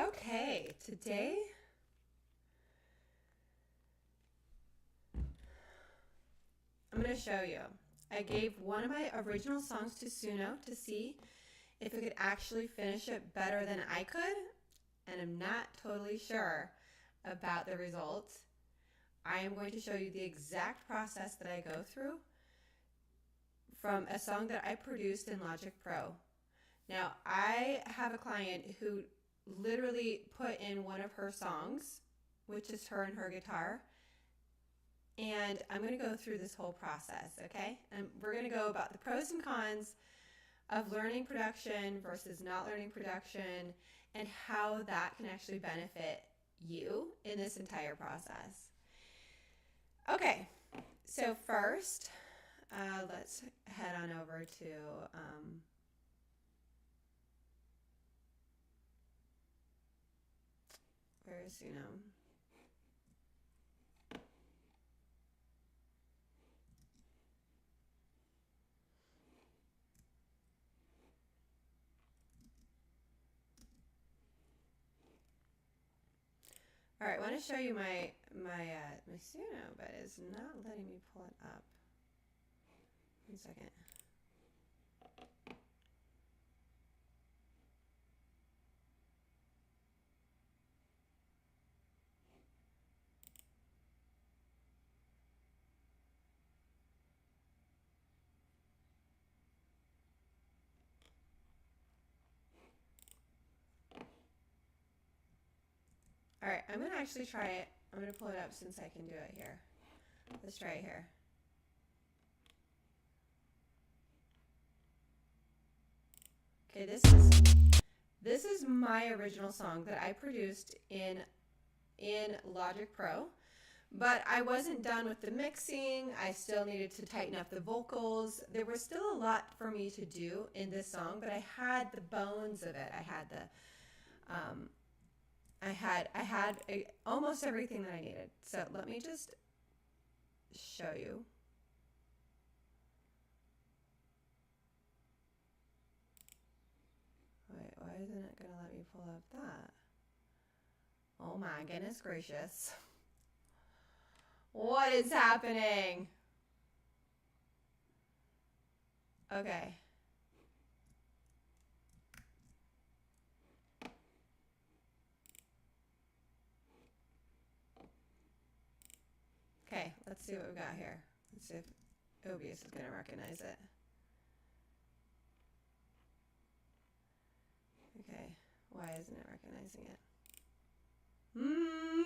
Okay, today I'm going to show you. I gave one of my original songs to Suno to see if it could actually finish it better than I could, and I'm not totally sure about the results. I am going to show you the exact process that I go through from a song that I produced in Logic Pro. Now, I have a client who literally put in one of her songs, which is her and her guitar, and I'm going to go through this whole process, okay? And we're going to go about the pros and cons of learning production versus not learning production, and how that can actually benefit you in this entire process. Okay, so first, let's head on over to where is Suno? All right, I want to show you my Suno, but it's not letting me pull it up. 1 second. All right, I'm going to actually try it. I'm going to pull it up since I can do it here. Let's try it here. Okay, this is my original song that I produced in Logic Pro, but I wasn't done with the mixing. I still needed to tighten up the vocals. There was still a lot for me to do in this song, but I had the bones of it. I had the I had almost everything that I needed. So let me just show you. Wait, why isn't it going to let me pull up that? Oh my goodness gracious. What is happening? Okay. Okay, let's see what we got here. Let's see if OBS is going to recognize it. Okay, why isn't it recognizing it?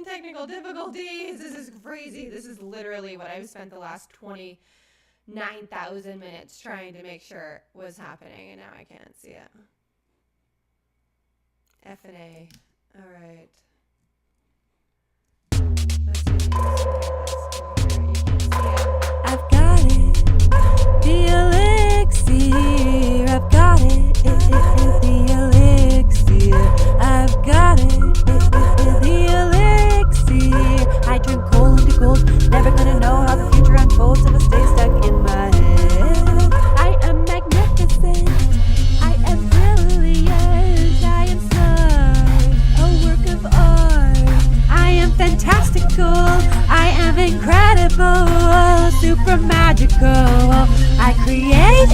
Technical difficulties. This is crazy. This is literally what I've spent the last 29,000 minutes trying to make sure was happening, and now I can't see it. F and A. All right. Let's see if you can see this. I've got it, the elixir. I've got it, the elixir. I've got it, the elixir. I turn coal into gold, never gonna know how the future unfolds if I stay stuck in my head. I am magnificent, I am brilliant, I am smart, a work of art. I am fantastical, I am incredible, super magical. I create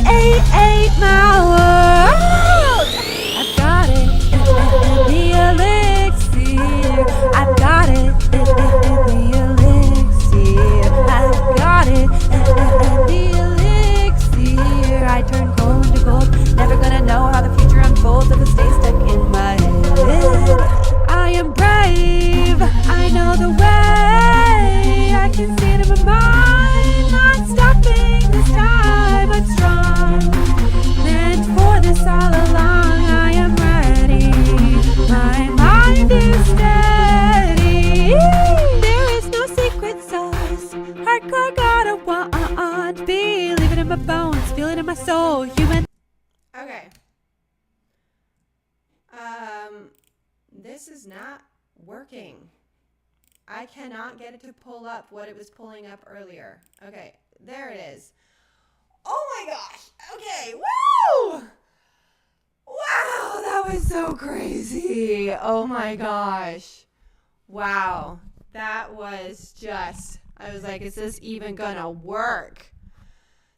my world. I've got it, the elixir. I've got it, the elixir. I've got it, the elixir. I turn gold into gold, never gonna know how the future unfolds if I stay stuck in my head. I am brave, I know the way, I can see it in my mind, not stopping this time, I'm strong, meant for this all along, I am ready, my mind is steady, there is no secret sauce, hardcore gotta want, believe it in my bones, feel it in my soul, human. Okay. This is not working. I cannot get it to pull up what it was pulling up earlier. Okay, there it is. Oh my gosh. Okay, woo! Wow, that That was so crazy. Oh my gosh. Wow. That was just, I was like, is this even gonna work?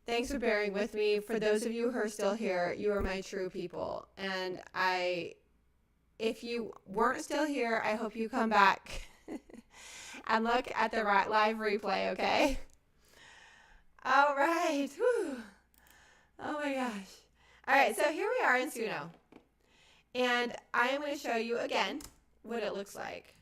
Thanks for bearing with me. For those of you who are still here, you are my true people. And if you weren't still here, I hope you come back and look at the live replay, okay? All right. Whew. Oh my gosh. All right, so here we are in Suno. And I am going to show you again what it looks like.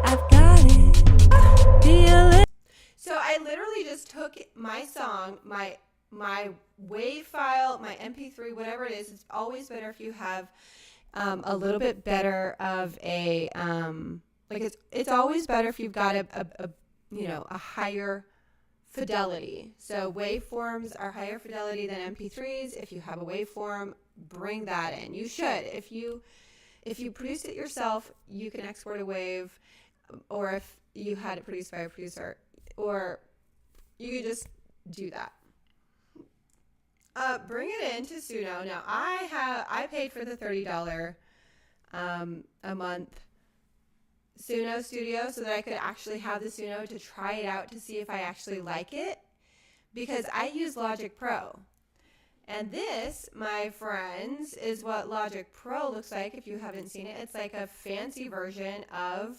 I've got it. Feel it. So I literally just took my song, my WAV file, my MP3, whatever it is. It's always better if you have a little bit better of a it's always better if you've got a higher fidelity. So waveforms are higher fidelity than MP3s. If you have a waveform, bring that in. You should. If you produce it yourself, you can export a wave, or if you had it produced by a producer, or you could just do that. Bring it into Suno. Now I paid for the $30 a month Suno Studio so that I could actually have the Suno to try it out to see if I actually like it, because I use Logic Pro. And this, my friends, is what Logic Pro looks like if you haven't seen it. It's like a fancy version of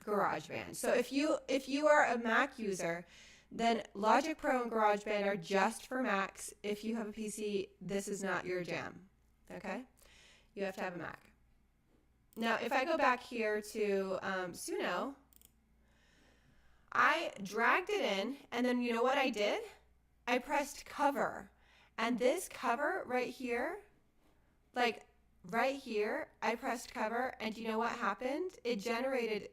GarageBand. So if you are a Mac user, then Logic Pro and GarageBand are just for Macs. If you have a PC, this is not your jam. Okay? You have to have a Mac. Now, if I go back here to Suno, I dragged it in, and then you know what I did? I pressed cover. And this cover right here, like right here, I pressed cover, and you know what happened? It generated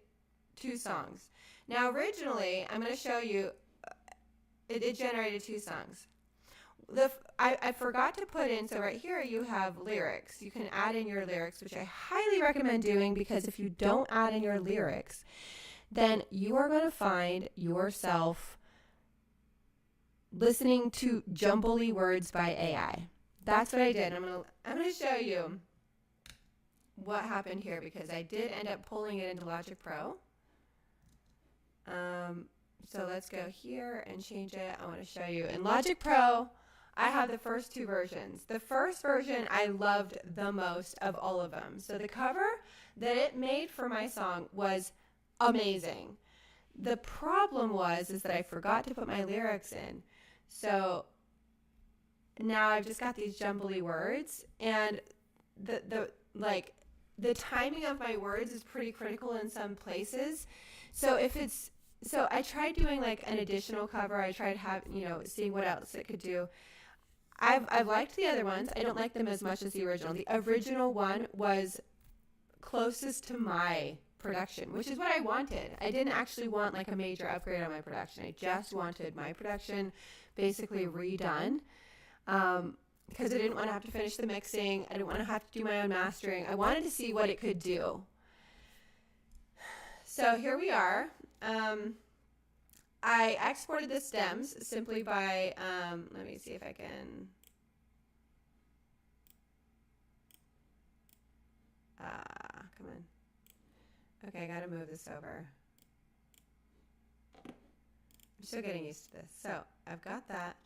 2 songs. Now, originally, I'm going to show you, it generated 2 songs. I forgot to put in, so right here you have lyrics. You can add in your lyrics, which I highly recommend doing, because if you don't add in your lyrics, then you are going to find yourself listening to jumbly words by AI. That's what I did. I'm going to show you what happened here, because I did end up pulling it into Logic Pro. So let's go here and change it. I want to show you. In Logic Pro, I have the first 2 versions. The first version I loved the most of all of them. So the cover that it made for my song was amazing. The problem is that I forgot to put my lyrics in. So now I've just got these jumbly words, and the timing of my words is pretty critical in some places. So I tried doing like an additional cover. I tried seeing what else it could do. I've liked the other ones. I don't like them as much as the original. The original one was closest to my production, which is what I wanted. I didn't actually want like a major upgrade on my production. I just wanted my production basically redone, because I didn't want to have to finish the mixing. I didn't want to have to do my own mastering. I wanted to see what it could do. So here we are. I exported the stems simply by, let me see if I can, come on. Okay, I gotta move this over. I'm still getting used to this. So I've got that.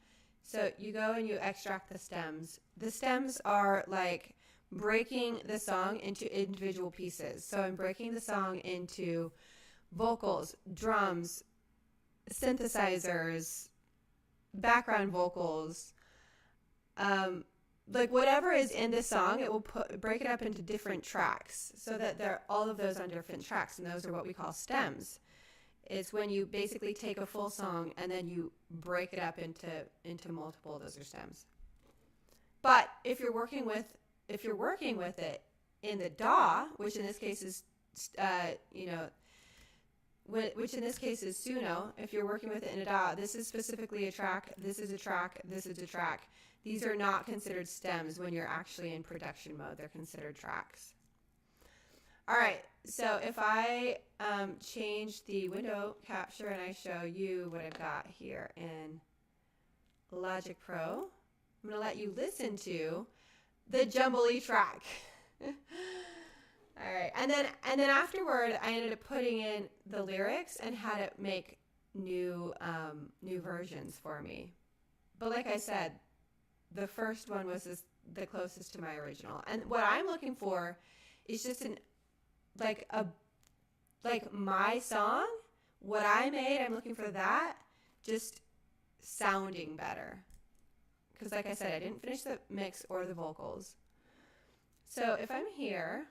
So you go and you extract the stems. The stems are like breaking the song into individual pieces. So I'm breaking the song into vocals, drums, synthesizers, background vocals, like whatever is in the song, it will break it up into different tracks, so that they're all of those on different tracks, and those are what we call stems. It's when you basically take a full song and then you break it up into multiple. Those are stems. But if you're working with it in the DAW, which in this case is which in this case is Suno, if you're working with it in a DAW, this is specifically a track, this is a track, this is a track. These are not considered stems when you're actually in production mode. They're considered tracks. All right, so if I change the window capture and I show you what I've got here in Logic Pro. I'm going to let you listen to the jumbly track. All right. And then afterward, I ended up putting in the lyrics and had it make new versions for me. But like I said, the first one was the closest to my original. And what I'm looking for is just like my song, what I made, I'm looking for that just sounding better. Because like I said, I didn't finish the mix or the vocals. So if I'm here,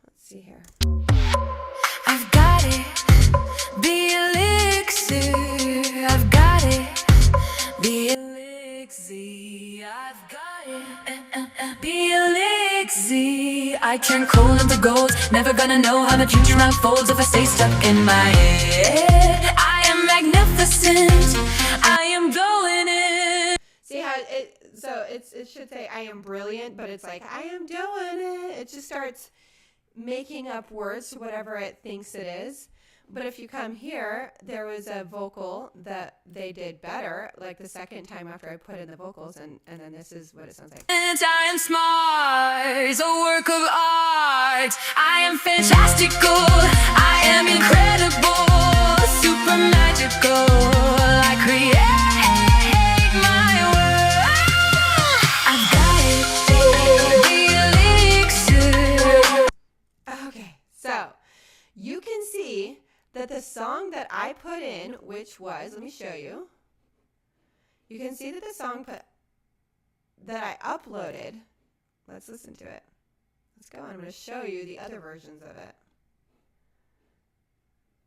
let's see here. I've got it, the elixir. I've got it, the elixir. I've got it, the elixir. I turn coal into gold. Never gonna know how the future unfolds if I stay stuck in my head. I am magnificent. I am going in. See how it should say I am brilliant, but it's like I am doing it. It just starts making up words to whatever it thinks it is. But if you come here, there was a vocal that they did better, like the second time after I put in the vocals, and then this is what it sounds like. And I am smart, a work of art. I am fantastical, I am incredible, super magical. I create my world. I've got it, the elixir. Okay, so you can see that the song that I put in, which was, let me show you. You can see that the song that I uploaded, let's listen to it. Let's go on. I'm going to show you the other versions of it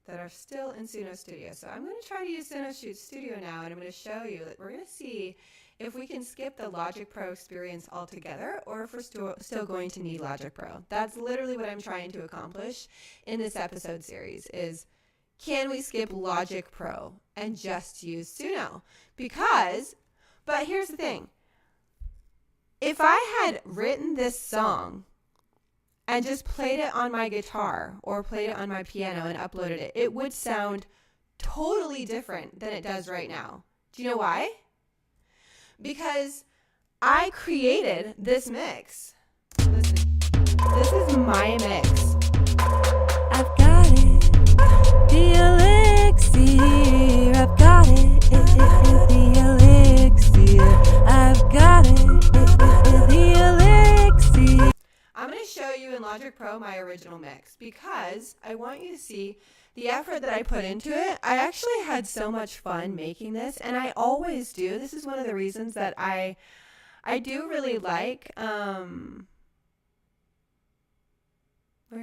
that are still in Suno Studio. So I'm going to try to use Suno Studio now, and I'm going to show you that we're going to see if we can skip the Logic Pro experience altogether, or if we're still going to need Logic Pro. That's literally what I'm trying to accomplish in this episode series is, can we skip Logic Pro and just use Suno? But here's the thing. If I had written this song and just played it on my guitar or played it on my piano and uploaded it, it would sound totally different than it does right now. Do you know why? Because I created this mix. Listen, this is my mix. I've got it, the elixir. I've got it, the elixir. I've got it, the elixir. I'm going to show you in Logic Pro my original mix because I want you to see the effort that I put into it. I actually had so much fun making this, and I always do. This is one of the reasons that I do really like, where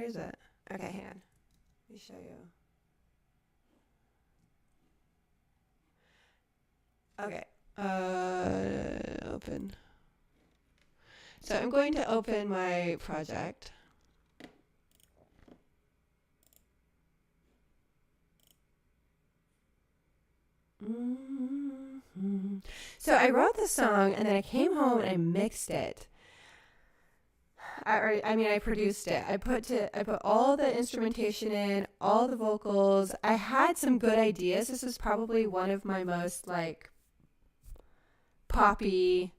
is it? Okay, hang on. Let me show you. Okay, open. So I'm going to open my project. So I wrote the song, and then I came home and I mixed it. I produced it. I put all the instrumentation in, all the vocals. I had some good ideas. This was probably one of my most poppy,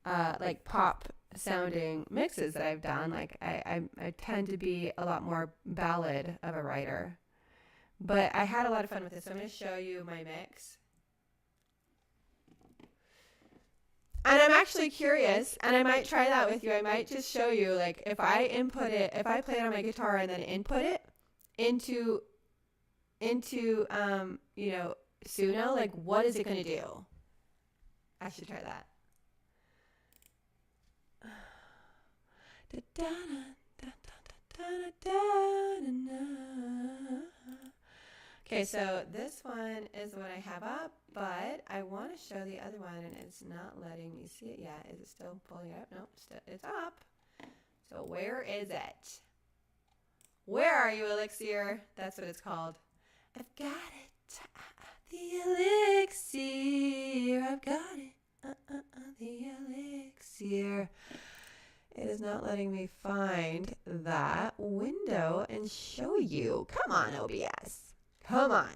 pop sounding mixes that I've done. Like I tend to be a lot more ballad of a writer, but I had a lot of fun with this. So I'm going to show you my mix. And I'm actually curious, and I might try that with you. I might just show you, like, if I play it on my guitar and then input it into Suno, like, what is it going to do? I should try that. Okay, so this one is the one I have up, but I want to show the other one, and it's not letting me see it yet. Is it still pulling it up? No, it's up. So where is it? Where are you, Elixir? That's what it's called. I've got it. The elixir. I've got it. The elixir. It is not letting me find that window and show you. Come on, OBS. Come on.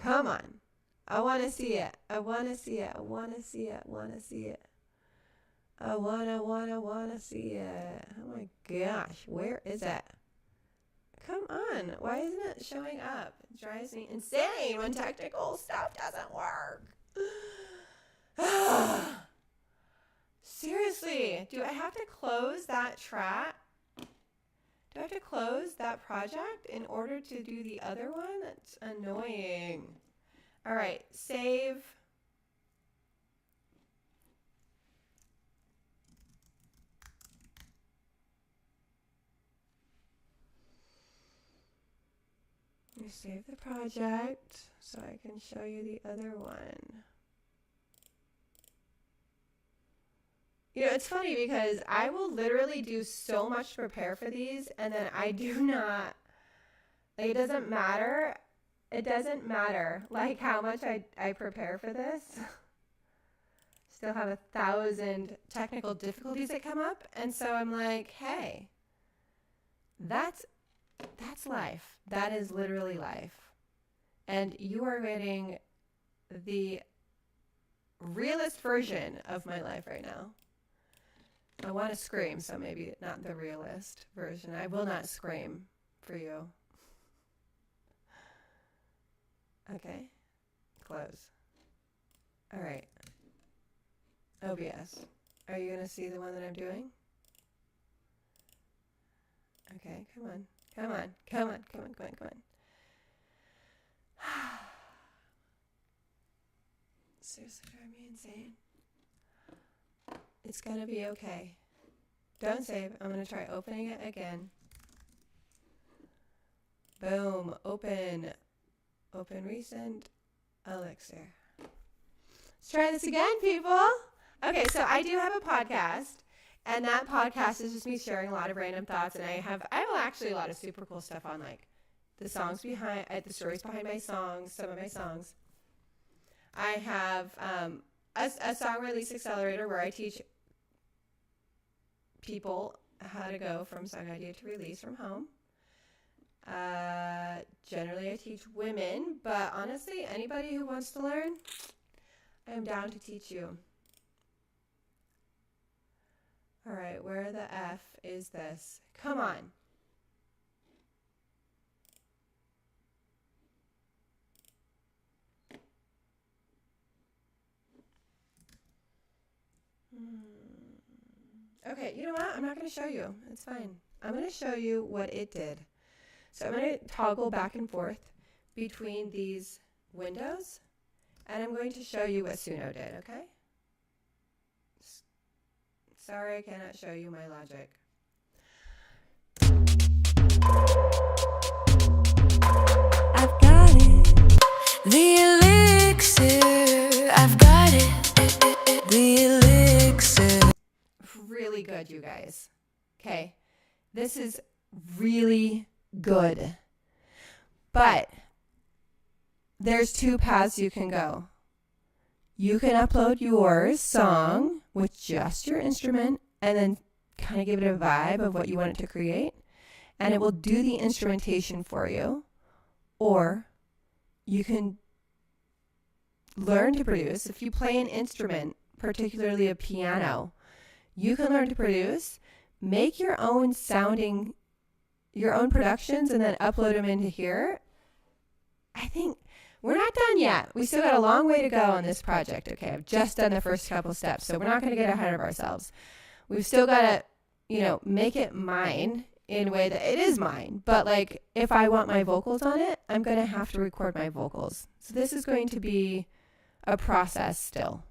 Come on. I want to see it. I want to see it. I want to see it. I want to see it. I want to see it. Oh my gosh. Where is it? Come on. Why isn't it showing up? It drives me insane when technical stuff doesn't work. Seriously, do I have to close that track? Do I have to close that project in order to do the other one? That's annoying. All right, save. Let me save the project so I can show you the other one. You know, it's funny because I will literally do so much to prepare for these, and then I do not, like, it doesn't matter. It doesn't matter, like, how much I prepare for this. Still have 1,000 technical difficulties that come up, and so I'm like, hey, that's life. That is literally life. And you are getting the realist version of my life right now. I want to scream, so maybe not the realist version. I will not scream for you. Okay. Close. All right. OBS. Are you going to see the one that I'm doing? Okay, come on. Come on. Come on. Come on. Come on. Come on. Seriously, drive me insane. It's going to be okay. Don't save. I'm going to try opening it again. Boom. Open. Open recent Elixir. Let's try this again, people. Okay, so I do have a podcast, and that podcast is just me sharing a lot of random thoughts, and I have actually a lot of super cool stuff on, like, the songs behind, the stories behind my songs, some of my songs. I have a Song Release Accelerator where I teach people how to go from song idea to release from home. Generally I teach women, but honestly, anybody who wants to learn, I am down to teach you. All right, where the F is this? Come on. Okay, you know what? I'm not going to show you. It's fine. I'm going to show you what it did. So I'm going to toggle back and forth between these windows, and I'm going to show you what Suno did, okay? Sorry, I cannot show you my logic. I've got it. The elixir. I've got it. The elixir. Really good, you guys. Okay, this is really good. But there's two paths you can go. You can upload your song with just your instrument and then kind of give it a vibe of what you want it to create, and it will do the instrumentation for you. Or you can learn to produce. If you play an instrument, particularly a piano, you can learn to produce, make your own sounding, your own productions, and then upload them into here. I think we're not done yet. We still got a long way to go on this project. Okay, I've just done the first couple steps, so we're not going to get ahead of ourselves. We've still got to, make it mine in a way that it is mine. But like, if I want my vocals on it, I'm going to have to record my vocals. So this is going to be a process still.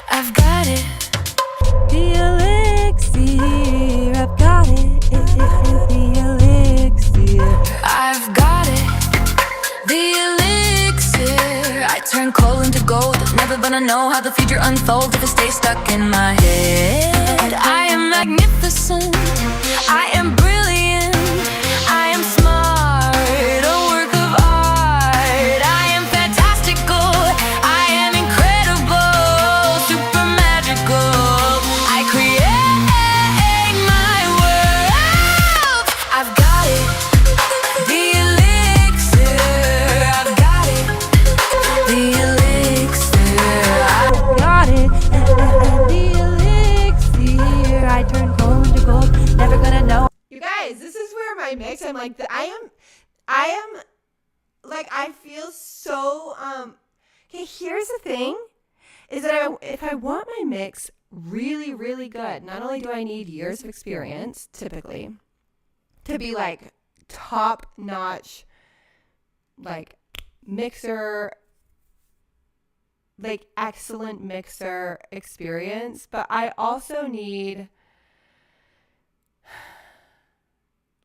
I've got it. The elixir. I've got it. The elixir. I've got it. The elixir. I turn coal into gold. Never gonna know how the future unfolds if it stays stuck in my head. I am magnificent. I am brilliant. I am smart. A work of art. I am fantastical. I am incredible. I feel so, okay, here's the thing, is that if I want my mix really, really good, not only do I need years of experience, typically, to be like top notch, like mixer, like excellent mixer experience, but I also need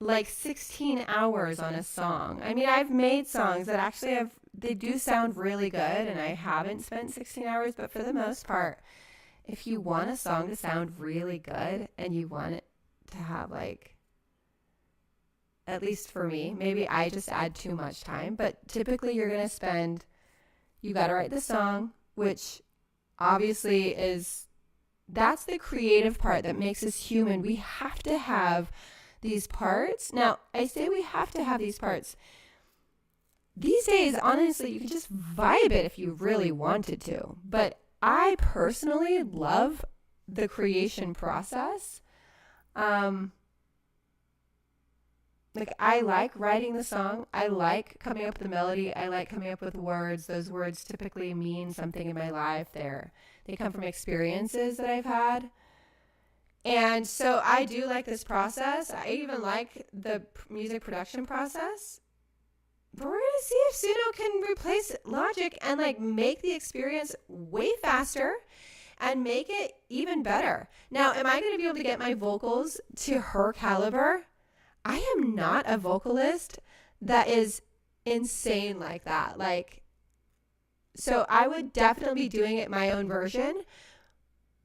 like 16 hours on a song. I mean, I've made songs that actually they do sound really good, and I haven't spent 16 hours, but for the most part, if you want a song to sound really good and you want it to have like, at least for me, maybe I just add too much time, but typically you're going to spend, you got to write the song, which obviously that's the creative part that makes us human. We have to have these parts. Now, I say we have to have these parts. These days, honestly, you can just vibe it if you really wanted to. But I personally love the creation process. Like, I like writing the song. I like coming up with the melody. I like coming up with words. Those words typically mean something in my life. They come from experiences that I've had. And so I do like this process. I even like the music production process. But we're going to see if Suno can replace Logic and like make the experience way faster and make it even better. Now, am I going to be able to get my vocals to her caliber? I am not a vocalist that is insane like that. So I would definitely be doing it my own version,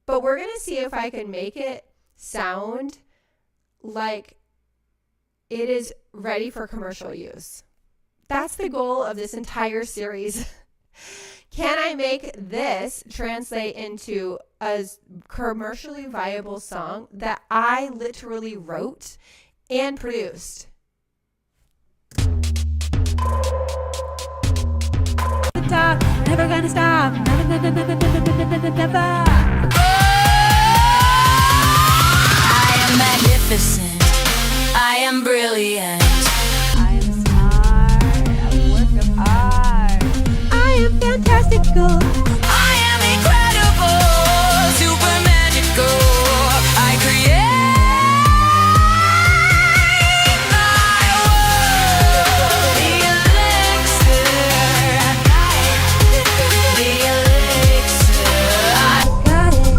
but we're going to see if I can make it sound like it is ready for commercial use. That's the goal of this entire series. Can I make this translate into a commercially viable song that I literally wrote and produced? Talk, never gonna stop. Never. I am magnificent. I am brilliant. I am smart, a work of art. I am fantastical. I am incredible, super magical. I create my world. The elixir. The elixir. I Got it.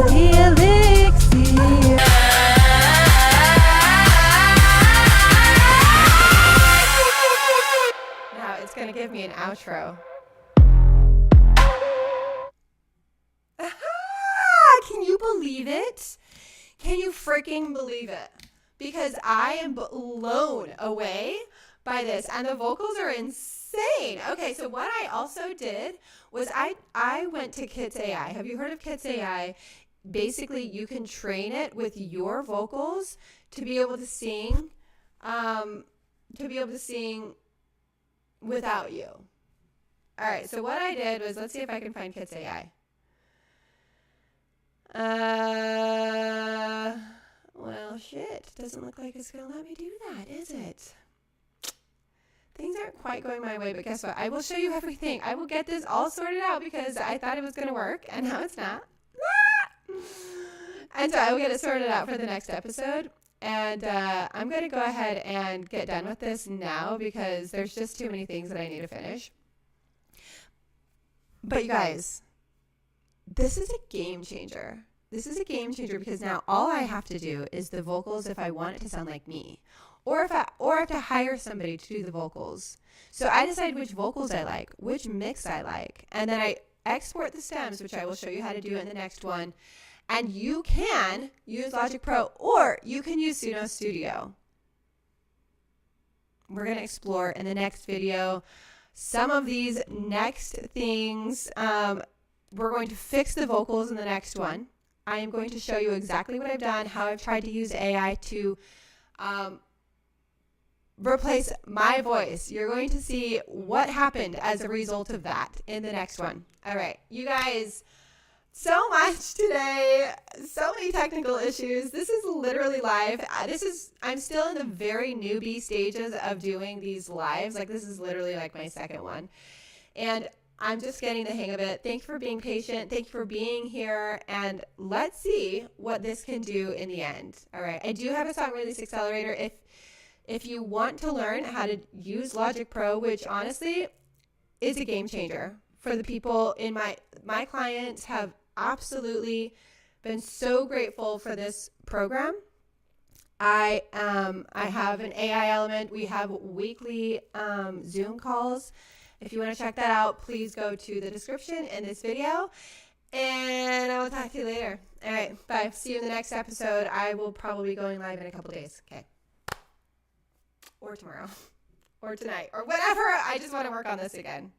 The elixir. Now it's going to give me an outro. Can you believe it? Can you freaking believe it? Because I am blown away by this, and the vocals are insane. Okay, so what I also did was I went to Kits AI. Have you heard of Kits AI? Basically, you can train it with your vocals to be able to sing, without you. All right, so what I did was, let's see if I can find Kits AI. Well, shit. Doesn't look like it's going to let me do that, is it? Things aren't quite going my way, but guess what? I will show you everything. I will get this all sorted out because I thought it was going to work, and now it's not. And so I will get it sorted out for the next episode. And I'm going to go ahead and get done with this now because there's just too many things that I need to finish. But you guys, this is a game changer. This is a game changer because now all I have to do is the vocals if I want it to sound like me. Or if I have to hire somebody to do the vocals. So I decide which vocals I like, which mix I like. And then I export the stems, which I will show you how to do in the next one. And you can use Logic Pro or you can use Suno Studio. We're going to explore in the next video some of these next things. We're going to fix the vocals in the next one. I am going to show you exactly what I've done, how I've tried to use AI to replace my voice. You're going to see what happened as a result of that in the next one. All right, you guys, so much today. So many technical issues. This is literally live. I'm still in the very newbie stages of doing these lives. Like, this is literally like my second one. And I'm just getting the hang of it. Thank you for being patient. Thank you for being here. And let's see what this can do in the end. All right. I do have a Song Release Accelerator. If you want to learn how to use Logic Pro, which honestly is a game changer for the people in my clients have absolutely been so grateful for this program. I have an AI element. We have weekly Zoom calls. If you want to check that out, please go to the description in this video. And I will talk to you later. All right, bye. See you in the next episode. I will probably be going live in a couple days. Okay. Or tomorrow. Or tonight. Or whatever. I just want to work on this again.